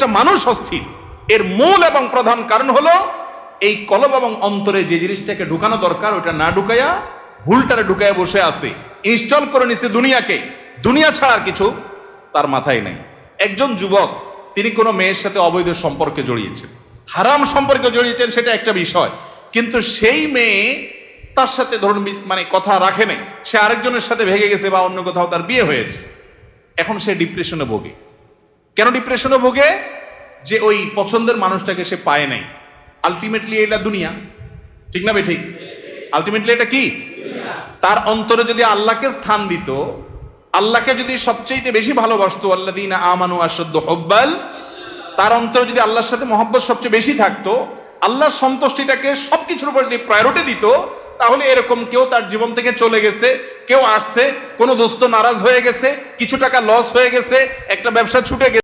প্রত্যেকটা মানুষ অস্থির। এর মূল এবং প্রধান কারণ হলো এই কলব এবং অন্তরে যে জিনিসটাকে ঢুকানো দরকার ওটা না ঢুকাইয়া ভুলটারে ঢুকাইয়া বসে আছে, ইনস্টল করে নিছে দুনিয়াকে। দুনিয়া ছাড়ার কিছু তার মাথায় নেই। একজন যুবক তিনি কোনো মেয়ের সাথে অবৈধ সম্পর্কে জড়িয়েছেন, হারাম সম্পর্কে জড়িয়েছেন, সেটা একটা বিষয়। কিন্তু সেই মেয়ে তার সাথে ধরুন মানে কথা রাখে নাই, সে আরেকজনের সাথে ভেগে গেছে বা অন্য কোথাও তার বিয়ে হয়েছে। এখন সে ডিপ্রেশনে ভোগে। কেন ডিপ্রেশনে ভোগে? যে ওই পছন্দের মানুষটাকে সে পায় নাই। আলটিমেটলি এটা দুনিয়া, ঠিক না ভাই? ঠিক। আলটিমেটলি এটা কি? তার অন্তরে যদি আল্লাহকে স্থান দিত, আল্লাহকে যদি সবচেয়ে বেশি ভালোবাসতো, আল্লাযীনা আমানু আশাদ্দু হুব্বাল, তার অন্তরে যদি আল্লাহর সাথে মহব্বত সবচেয়ে বেশি থাকতো, আল্লাহর সন্তুষ্টিটাকে সবকিছুর উপর যদি প্রায়োরিটি দিত, তাহলে এরকম কেউ তার জীবন থেকে চলে গেছে, কেউ আসছে, কোনো দোস্ত নারাজ হয়ে গেছে, কিছু টাকা লস হয়ে গেছে, একটা ব্যবসা ছুটে গেছে,